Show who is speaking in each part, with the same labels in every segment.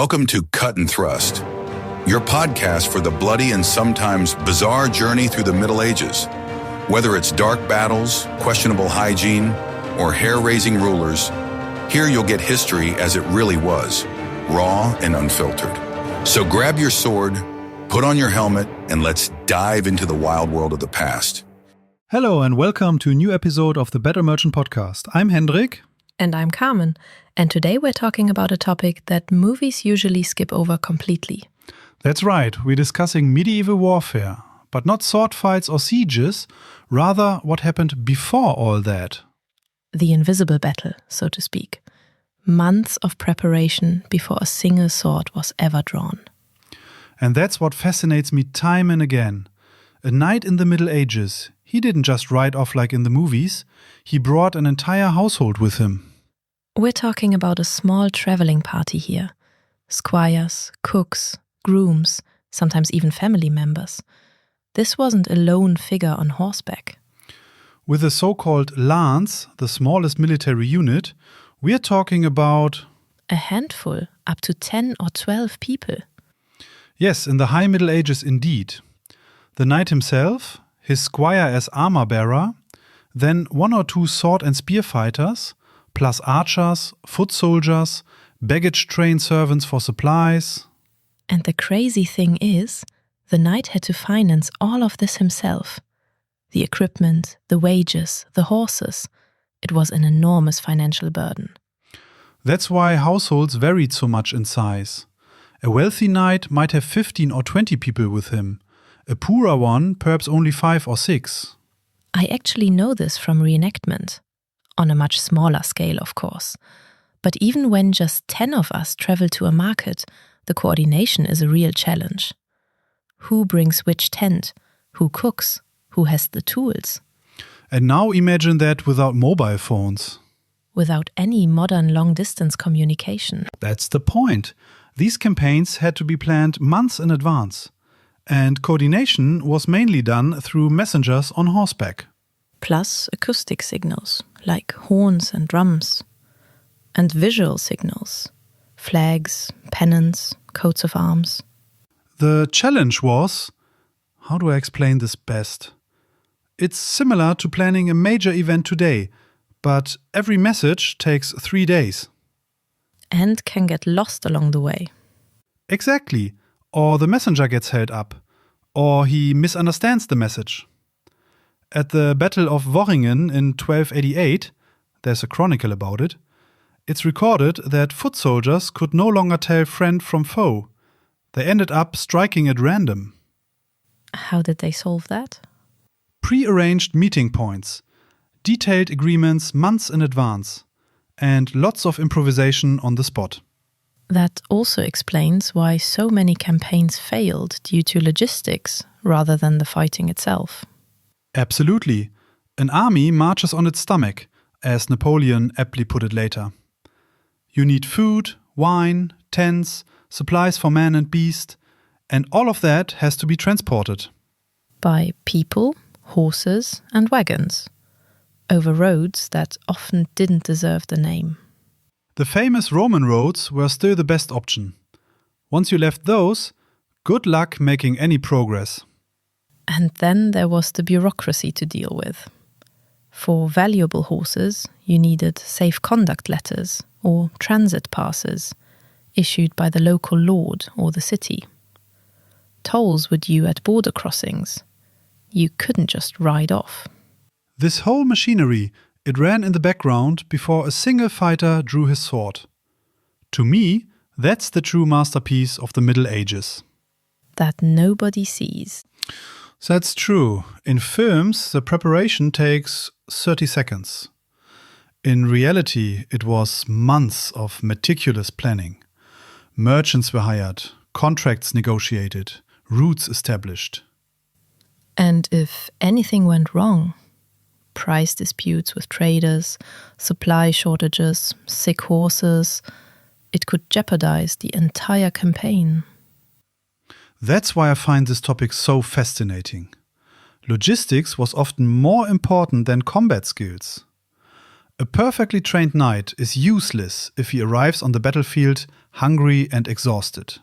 Speaker 1: Welcome to Cut and Thrust, your podcast for the bloody and sometimes bizarre journey through the Middle Ages. Whether it's dark battles, questionable hygiene, or hair-raising rulers, here you'll get history as it really was, raw and unfiltered. So grab your sword, put on your helmet, and let's dive into the wild world of the past.
Speaker 2: Hello and welcome to a new episode of the Battle Merchant podcast. I'm Hendrik.
Speaker 3: And I'm Carmen. And today we're talking about a topic that movies usually skip over completely.
Speaker 2: That's right, we're discussing medieval warfare, but not sword fights or sieges, rather what happened before all that.
Speaker 3: The invisible battle, so to speak. Months of preparation before a single sword was ever drawn.
Speaker 2: And that's what fascinates me time and again. A knight in the Middle Ages, he didn't just ride off like in the movies, he brought an entire household with him.
Speaker 3: We're talking about a small traveling party here. Squires, cooks, grooms, sometimes even family members. This wasn't a lone figure on horseback.
Speaker 2: With the so-called lance, the smallest military unit, we're talking about
Speaker 3: a handful, up to 10 or 12 people.
Speaker 2: Yes, in the High Middle Ages indeed. The knight himself, his squire as armor-bearer, then one or two sword and spear fighters, plus archers, foot soldiers, baggage train servants for supplies.
Speaker 3: And the crazy thing is, the knight had to finance all of this himself. The equipment, the wages, the horses. It was an enormous financial burden.
Speaker 2: That's why households varied so much in size. A wealthy knight might have 15 or 20 people with him. A poorer one, perhaps only 5 or 6.
Speaker 3: I actually know this from reenactment. On a much smaller scale, of course. But even when just 10 of us travel to a market, the coordination is a real challenge. Who brings which tent? Who cooks? Who has the tools?
Speaker 2: And now imagine that without mobile phones.
Speaker 3: Without any modern long-distance communication.
Speaker 2: That's the point. These campaigns had to be planned months in advance. And coordination was mainly done through messengers on horseback.
Speaker 3: Plus acoustic signals, like horns and drums. And visual signals, flags, pennants, coats of arms.
Speaker 2: The challenge was, how do I explain this best? It's similar to planning a major event today, but every message takes 3 days.
Speaker 3: And can get lost along the way.
Speaker 2: Exactly. Or the messenger gets held up. Or he misunderstands the message. At the Battle of Worringen in 1288, there's a chronicle about it, it's recorded that foot soldiers could no longer tell friend from foe. They ended up striking at random.
Speaker 3: How did they solve that?
Speaker 2: Pre-arranged meeting points, detailed agreements months in advance, and lots of improvisation on the spot.
Speaker 3: That also explains why so many campaigns failed due to logistics rather than the fighting itself.
Speaker 2: Absolutely. An army marches on its stomach, as Napoleon aptly put it later. You need food, wine, tents, supplies for man and beast, and all of that has to be transported.
Speaker 3: By people, horses, and wagons. Over roads that often didn't deserve the name.
Speaker 2: The famous Roman roads were still the best option. Once you left those, good luck making any progress.
Speaker 3: And then there was the bureaucracy to deal with. For valuable horses, you needed safe conduct letters or transit passes issued by the local lord or the city. Tolls were due at border crossings. You couldn't just ride off.
Speaker 2: This whole machinery, it ran in the background before a single fighter drew his sword. To me, that's the true masterpiece of the Middle Ages.
Speaker 3: That nobody sees.
Speaker 2: That's true. In films, the preparation takes 30 seconds. In reality, it was months of meticulous planning. Merchants were hired, contracts negotiated, routes established.
Speaker 3: And if anything went wrong, price disputes with traders, supply shortages, sick horses, it could jeopardize the entire campaign.
Speaker 2: That's why I find this topic so fascinating. Logistics was often more important than combat skills. A perfectly trained knight is useless if he arrives on the battlefield hungry and exhausted.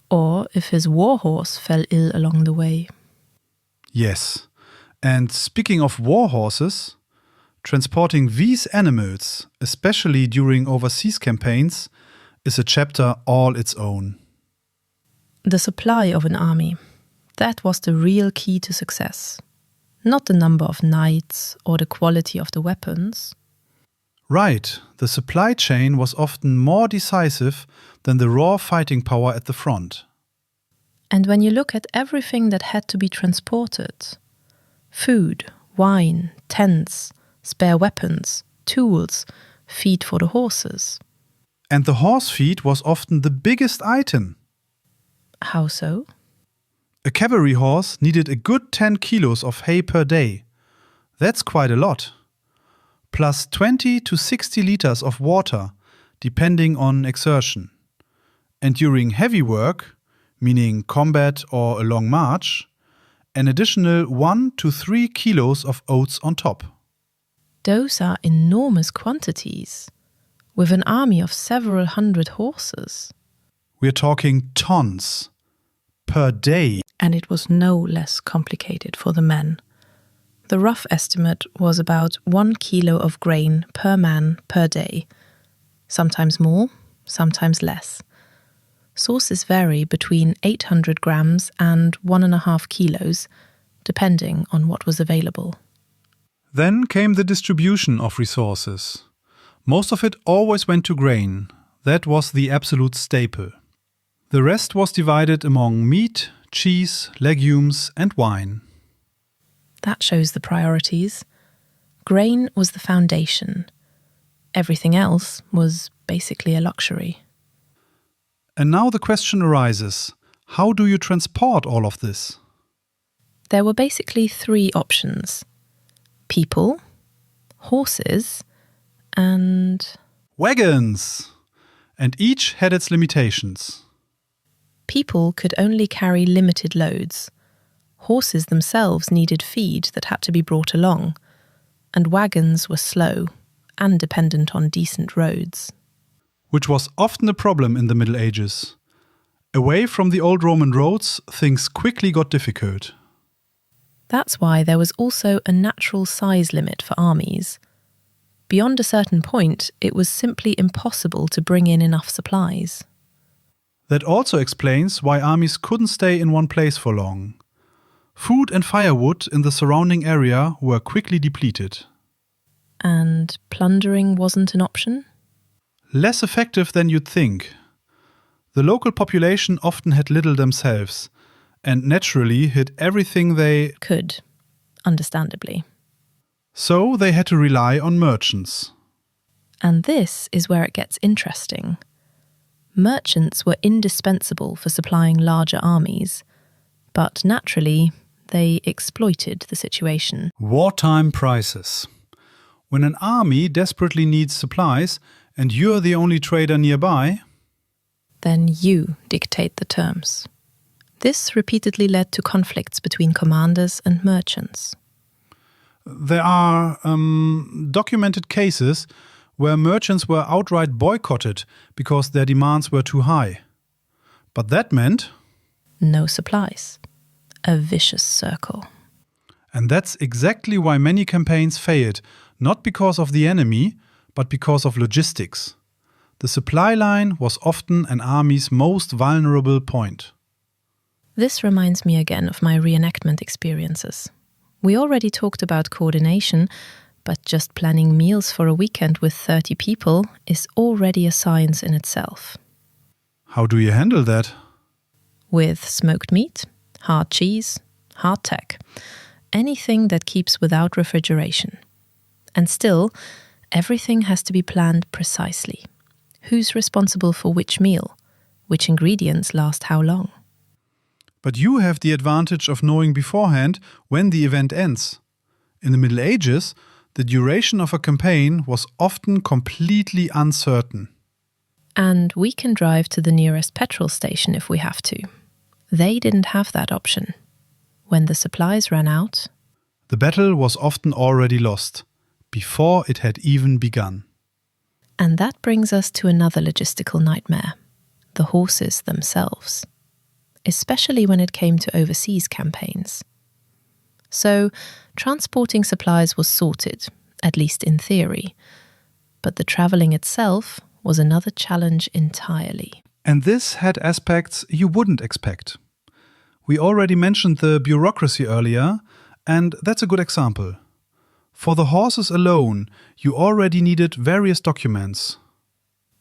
Speaker 3: Or if his warhorse fell ill along the way.
Speaker 2: Yes. And speaking of warhorses, transporting these animals, especially during overseas campaigns, is a chapter all its own.
Speaker 3: The supply of an army, that was the real key to success. Not the number of knights or the quality of the weapons.
Speaker 2: Right, the supply chain was often more decisive than the raw fighting power at the front.
Speaker 3: And when you look at everything that had to be transported, food, wine, tents, spare weapons, tools, feed for the horses.
Speaker 2: And the horse feed was often the biggest item.
Speaker 3: How so?
Speaker 2: A cavalry horse needed a good 10 kilos of hay per day. That's quite a lot. Plus 20 to 60 liters of water, depending on exertion. And during heavy work, meaning combat or a long march, an additional 1 to 3 kilos of oats on top.
Speaker 3: Those are enormous quantities, with an army of several hundred horses.
Speaker 2: We're talking tons per day.
Speaker 3: And it was no less complicated for the men. The rough estimate was about 1 kilo of grain per man per day. Sometimes more, sometimes less. Sources vary between 800 grams and 1.5 kilos, depending on what was available.
Speaker 2: Then came the distribution of resources. Most of it always went to grain. That was the absolute staple. The rest was divided among meat, cheese, legumes, and wine.
Speaker 3: That shows the priorities. Grain was the foundation. Everything else was basically a luxury.
Speaker 2: And now the question arises, how do you transport all of this?
Speaker 3: There were basically 3 options. People, horses, and
Speaker 2: wagons! And each had its limitations.
Speaker 3: People could only carry limited loads. Horses themselves needed feed that had to be brought along, and wagons were slow and dependent on decent roads.
Speaker 2: Which was often a problem in the Middle Ages. Away from the old Roman roads, things quickly got difficult.
Speaker 3: That's why there was also a natural size limit for armies. Beyond a certain point, it was simply impossible to bring in enough supplies.
Speaker 2: That also explains why armies couldn't stay in one place for long. Food and firewood in the surrounding area were quickly depleted.
Speaker 3: And plundering wasn't an option?
Speaker 2: Less effective than you'd think. The local population often had little themselves, and naturally hid everything they
Speaker 3: could, understandably.
Speaker 2: So they had to rely on merchants.
Speaker 3: And this is where it gets interesting. Merchants were indispensable for supplying larger armies, but naturally, they exploited the situation.
Speaker 2: Wartime prices. When an army desperately needs supplies and you're the only trader nearby,
Speaker 3: then you dictate the terms. This repeatedly led to conflicts between commanders and merchants.
Speaker 2: There are documented cases where merchants were outright boycotted because their demands were too high. But that meant
Speaker 3: no supplies. A vicious circle.
Speaker 2: And that's exactly why many campaigns failed, not because of the enemy, but because of logistics. The supply line was often an army's most vulnerable point.
Speaker 3: This reminds me again of my reenactment experiences. We already talked about coordination, but just planning meals for a weekend with 30 people is already a science in itself.
Speaker 2: How do you handle that?
Speaker 3: With smoked meat, hard cheese, hard tack, anything that keeps without refrigeration. And still, everything has to be planned precisely. Who's responsible for which meal? Which ingredients last how long?
Speaker 2: But you have the advantage of knowing beforehand when the event ends. In the Middle Ages, the duration of a campaign was often completely uncertain.
Speaker 3: And we can drive to the nearest petrol station if we have to. They didn't have that option. When the supplies ran out,
Speaker 2: the battle was often already lost, before it had even begun.
Speaker 3: And that brings us to another logistical nightmare, the horses themselves, especially when it came to overseas campaigns. So, transporting supplies was sorted, at least in theory, but the travelling itself was another challenge entirely.
Speaker 2: And this had aspects you wouldn't expect. We already mentioned the bureaucracy earlier, and that's a good example. For the horses alone, you already needed various documents.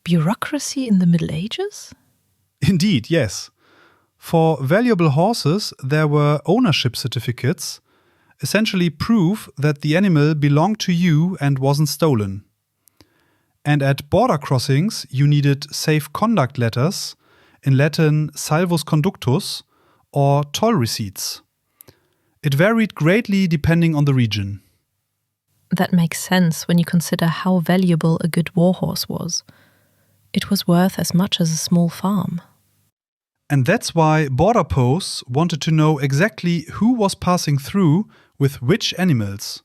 Speaker 3: Bureaucracy in the Middle Ages?
Speaker 2: Indeed, yes. For valuable horses, there were ownership certificates, essentially proof that the animal belonged to you and wasn't stolen. And at border crossings, you needed safe conduct letters, in Latin salvus conductus, or toll receipts. It varied greatly depending on the region.
Speaker 3: That makes sense when you consider how valuable a good warhorse was. It was worth as much as a small farm.
Speaker 2: And that's why border posts wanted to know exactly who was passing through with which animals.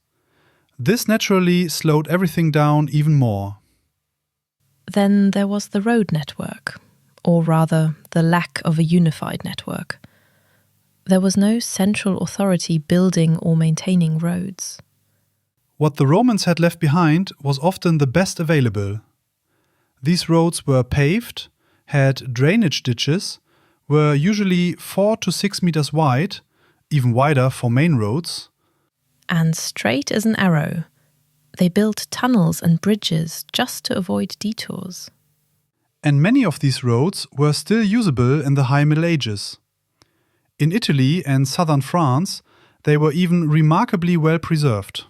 Speaker 2: This naturally slowed everything down even more.
Speaker 3: Then there was the road network, or rather, the lack of a unified network. There was no central authority building or maintaining roads.
Speaker 2: What the Romans had left behind was often the best available. These roads were paved, had drainage ditches, were usually 4 to 6 meters wide, even wider for main roads.
Speaker 3: And straight as an arrow, they built tunnels and bridges just to avoid detours.
Speaker 2: And many of these roads were still usable in the High Middle Ages. In Italy and southern France, they were even remarkably well preserved.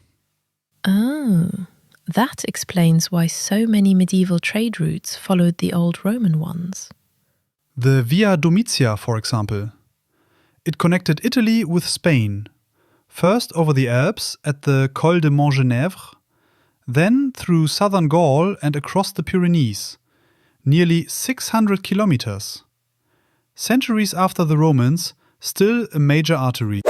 Speaker 3: Oh, that explains why so many medieval trade routes followed the old Roman ones.
Speaker 2: The Via Domitia, for example. It connected Italy with Spain, first over the Alps at the Col de Montgenèvre, then through southern Gaul and across the Pyrenees, nearly 600 kilometers. Centuries after the Romans, still a major artery.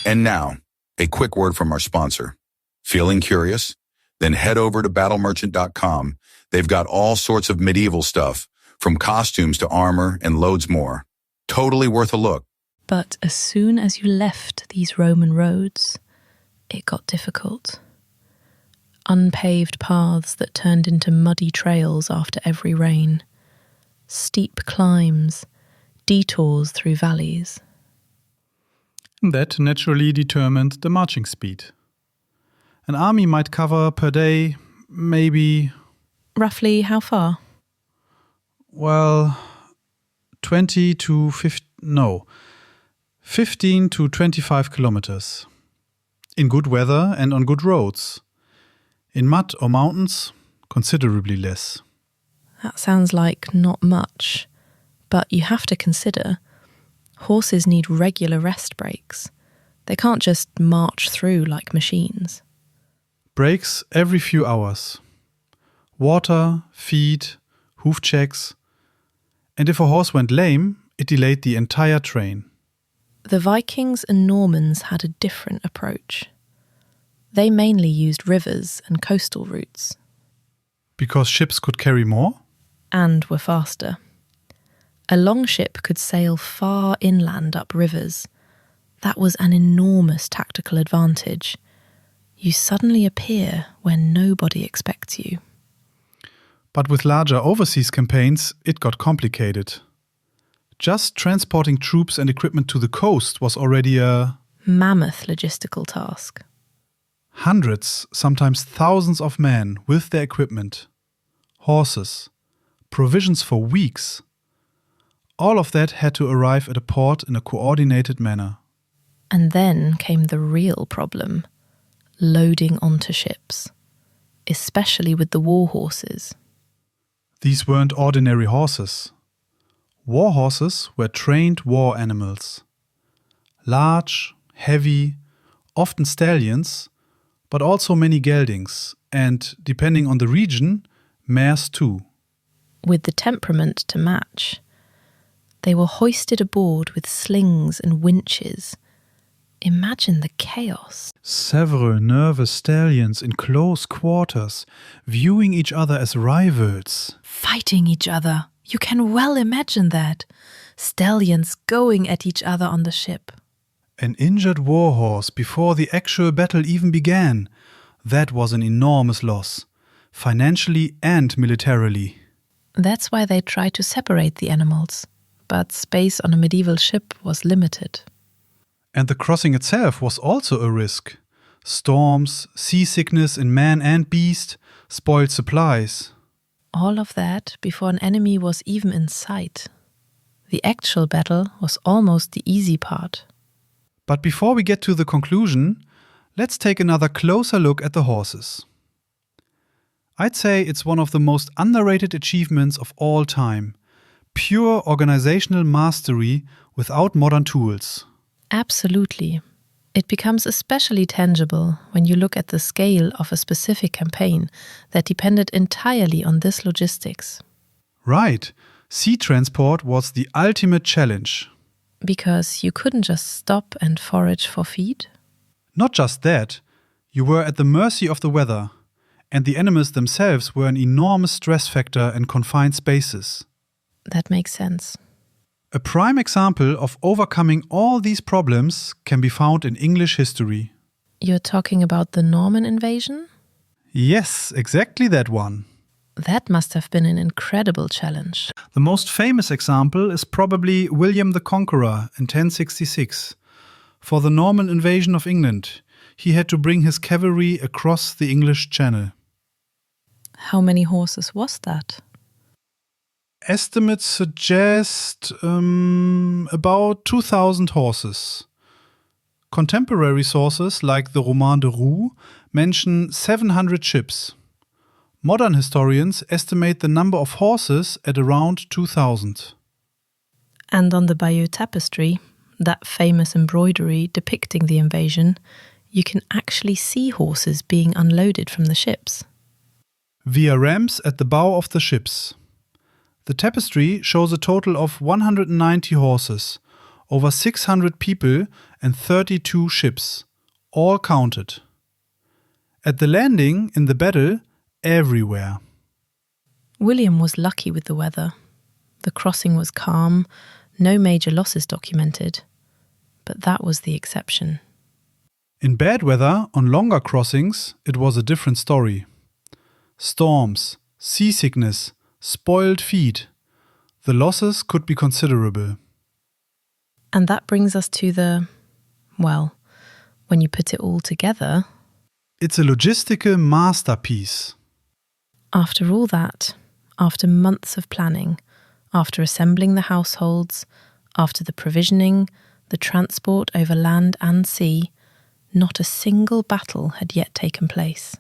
Speaker 1: And now, a quick word from our sponsor. Feeling curious? Then head over to battlemerchant.com. They've got all sorts of medieval stuff, from costumes to armor and loads more. Totally worth a look.
Speaker 3: But as soon as you left these Roman roads, it got difficult. Unpaved paths that turned into muddy trails after every rain. Steep climbs, detours through valleys.
Speaker 2: That naturally determined the marching speed. An army might cover per day, maybe...
Speaker 3: Roughly how far?
Speaker 2: Well, 15 to 25 kilometers. In good weather and on good roads. In mud or mountains, considerably less.
Speaker 3: That sounds like not much, but you have to consider horses need regular rest breaks. They can't just march through like machines.
Speaker 2: Breaks every few hours. Water, feed, hoof checks. And if a horse went lame, it delayed the entire train.
Speaker 3: The Vikings and Normans had a different approach. They mainly used rivers and coastal routes.
Speaker 2: Because ships could carry more?
Speaker 3: And were faster. A longship could sail far inland up rivers. That was an enormous tactical advantage. You suddenly appear where nobody expects you.
Speaker 2: But with larger overseas campaigns, it got complicated. Just transporting troops and equipment to the coast was already a
Speaker 3: mammoth logistical task.
Speaker 2: Hundreds, sometimes thousands of men with their equipment, horses, provisions for weeks. All of that had to arrive at a port in a coordinated manner.
Speaker 3: And then came the real problem, loading onto ships, especially with the warhorses.
Speaker 2: These weren't ordinary horses. Warhorses were trained war animals. Large, heavy, often stallions, but also many geldings, and, depending on the region, mares too.
Speaker 3: With the temperament to match. They were hoisted aboard with slings and winches. Imagine the chaos.
Speaker 2: Several nervous stallions in close quarters, viewing each other as rivals.
Speaker 3: Fighting each other. You can well imagine that. Stallions going at each other on the ship.
Speaker 2: An injured warhorse before the actual battle even began. That was an enormous loss, financially and militarily.
Speaker 3: That's why they tried to separate the animals. But space on a medieval ship was limited.
Speaker 2: And the crossing itself was also a risk. Storms, seasickness in man and beast, spoiled supplies.
Speaker 3: All of that before an enemy was even in sight. The actual battle was almost the easy part.
Speaker 2: But before we get to the conclusion, let's take another closer look at the horses. I'd say it's one of the most underrated achievements of all time. Pure organizational mastery without modern tools.
Speaker 3: Absolutely. It becomes especially tangible when you look at the scale of a specific campaign that depended entirely on this logistics.
Speaker 2: Right. Sea transport was the ultimate challenge.
Speaker 3: Because you couldn't just stop and forage for feed?
Speaker 2: Not just that, you were at the mercy of the weather, and the animals themselves were an enormous stress factor in confined spaces.
Speaker 3: That makes sense.
Speaker 2: A prime example of overcoming all these problems can be found in English history.
Speaker 3: You're talking about the Norman invasion?
Speaker 2: Yes, exactly that one.
Speaker 3: That must have been an incredible challenge.
Speaker 2: The most famous example is probably William the Conqueror in 1066. For the Norman invasion of England, he had to bring his cavalry across the English Channel.
Speaker 3: How many horses was that?
Speaker 2: Estimates suggest about 2,000 horses. Contemporary sources like the Roman de Roux mention 700 ships. Modern historians estimate the number of horses at around 2,000.
Speaker 3: And on the Bayeux Tapestry, that famous embroidery depicting the invasion, you can actually see horses being unloaded from the ships.
Speaker 2: Via ramps at the bow of the ships. The tapestry shows a total of 190 horses, over 600 people and 32 ships, all counted. At the landing in the battle, everywhere.
Speaker 3: William was lucky with the weather. The crossing was calm, no major losses documented. But that was the exception.
Speaker 2: In bad weather, on longer crossings, it was a different story. Storms, seasickness, spoiled feed. The losses could be considerable.
Speaker 3: And that brings us to the, well, when you put it all together...
Speaker 2: It's a logistical masterpiece.
Speaker 3: After all that, after months of planning, after assembling the households, after the provisioning, the transport over land and sea, not a single battle had yet taken place.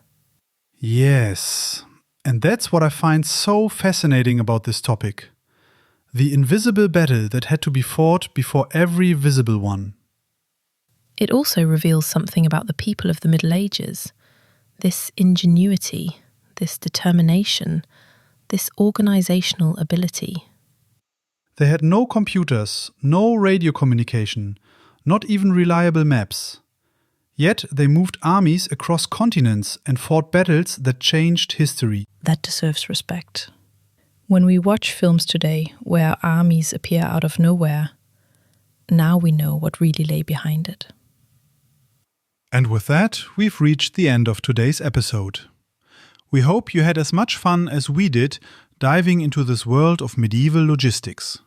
Speaker 2: Yes, and that's what I find so fascinating about this topic. The invisible battle that had to be fought before every visible one.
Speaker 3: It also reveals something about the people of the Middle Ages. This ingenuity, this determination, this organizational ability.
Speaker 2: They had no computers, no radio communication, not even reliable maps. Yet they moved armies across continents and fought battles that changed history.
Speaker 3: That deserves respect. When we watch films today where armies appear out of nowhere, now we know what really lay behind it.
Speaker 2: And with that, we've reached the end of today's episode. We hope you had as much fun as we did diving into this world of medieval logistics.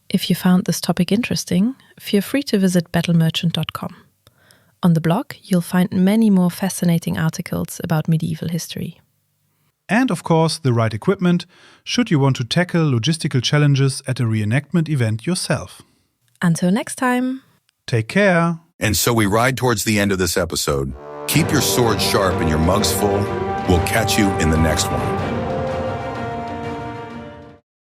Speaker 3: If you found this topic interesting, feel free to visit battlemerchant.com. On the blog, you'll find many more fascinating articles about medieval history.
Speaker 2: And of course, the right equipment, should you want to tackle logistical challenges at a reenactment event yourself.
Speaker 3: Until next time.
Speaker 2: Take care.
Speaker 1: And so we ride towards the end of this episode. Keep your sword sharp and your mugs full. We'll catch you in the next one.